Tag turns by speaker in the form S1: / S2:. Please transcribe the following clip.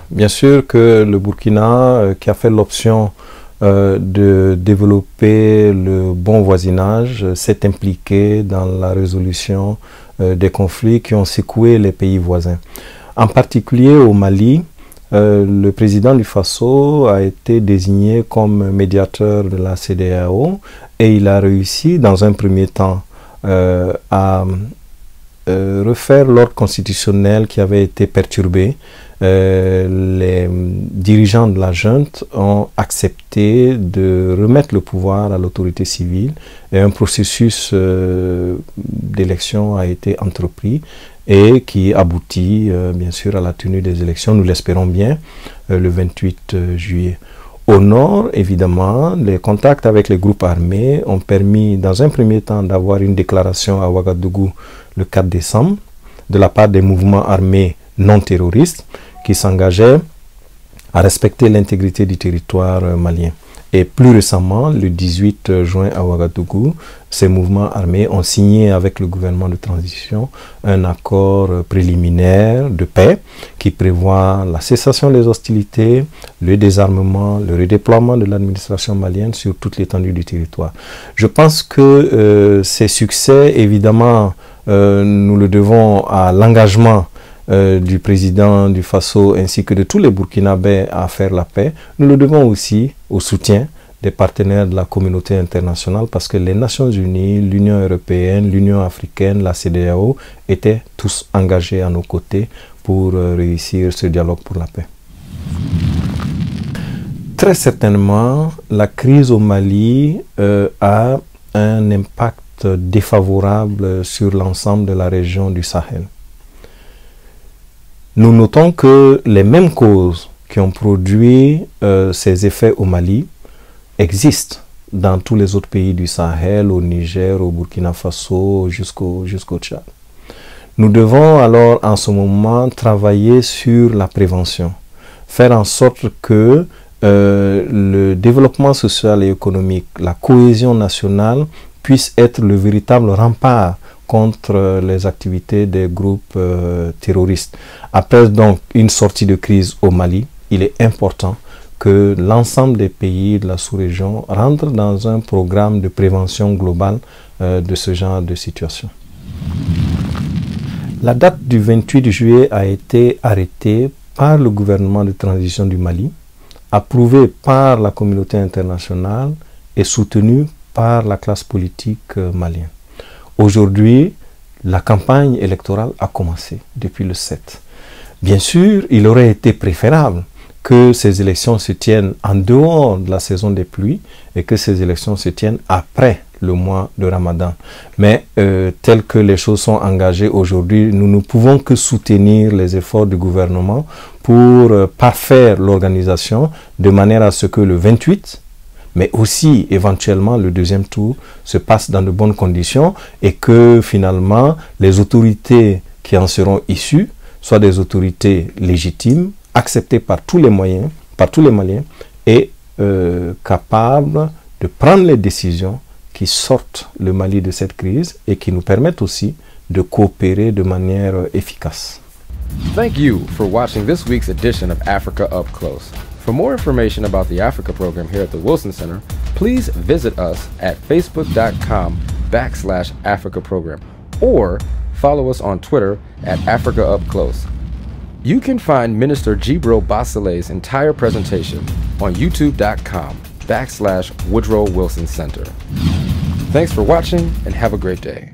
S1: Bien sûr que le Burkina, qui a fait l'option de développer le bon voisinage, s'est impliqué dans la résolution des conflits qui ont secoué les pays voisins. En particulier au Mali, le président du Faso a été désigné comme médiateur de la CEDEAO et il a réussi dans un premier temps à refaire l'ordre constitutionnel qui avait été perturbé. Les dirigeants de la junte ont accepté de remettre le pouvoir à l'autorité civile et un processus d'élection a été entrepris et qui aboutit bien sûr à la tenue des élections, nous l'espérons bien, le 28 juillet. Au nord, évidemment, les contacts avec les groupes armés ont permis dans un premier temps d'avoir une déclaration à Ouagadougou le 4 décembre de la part des mouvements armés non terroristes qui s'engageaient à respecter l'intégrité du territoire malien. Et plus récemment, le 18 juin à Ouagadougou, ces mouvements armés ont signé avec le gouvernement de transition un accord préliminaire de paix qui prévoit la cessation des hostilités, le désarmement, le redéploiement de l'administration malienne sur toute l'étendue du territoire. Je pense que ces succès, évidemment, nous le devons à l'engagement du président du Faso ainsi que de tous les Burkinabés à faire la paix. Nous le devons aussi au soutien des partenaires de la communauté internationale parce que les Nations Unies, l'Union européenne, l'Union africaine, la CEDEAO étaient tous engagés à nos côtés pour réussir ce dialogue pour la paix. Très certainement, la crise au Mali a un impact défavorable sur l'ensemble de la région du Sahel. Nous notons que les mêmes causes qui ont produit ces effets au Mali existent dans tous les autres pays du Sahel, au Niger, au Burkina Faso, jusqu'au Tchad. Nous devons alors en ce moment travailler sur la prévention, faire en sorte que le développement social et économique, la cohésion nationale puisse être le véritable rempart contre les activités des groupes terroristes. Après donc une sortie de crise au Mali, il est important que l'ensemble des pays de la sous-région rentrent dans un programme de prévention globale de ce genre de situation. La date du 28 juillet a été arrêtée par le gouvernement de transition du Mali, approuvée par la communauté internationale et soutenue par la classe politique malienne. Aujourd'hui, la campagne électorale a commencé depuis le 7. Bien sûr, il aurait été préférable que ces élections se tiennent en dehors de la saison des pluies et que ces élections se tiennent après le mois de Ramadan. Mais tel que les choses sont engagées aujourd'hui, nous ne pouvons que soutenir les efforts du gouvernement pour parfaire l'organisation de manière à ce que le 28, mais aussi éventuellement le deuxième tour se passe dans de bonnes conditions et que finalement les autorités qui en seront issues soient des autorités légitimes, acceptées par tous les moyens, par tous les Maliens et capables de prendre les décisions qui sortent le Mali de cette crise et qui nous permettent aussi de coopérer de manière efficace.
S2: Thank you for watching this week's edition of Africa Up Close. For more information about the Africa program here at the Wilson Center, please visit us at facebook.com/Africa program or follow us on Twitter at Africa Up Close. You can find Minister Jibro Basile's entire presentation on youtube.com/Woodrow Wilson Center. Thanks for watching and have a great day.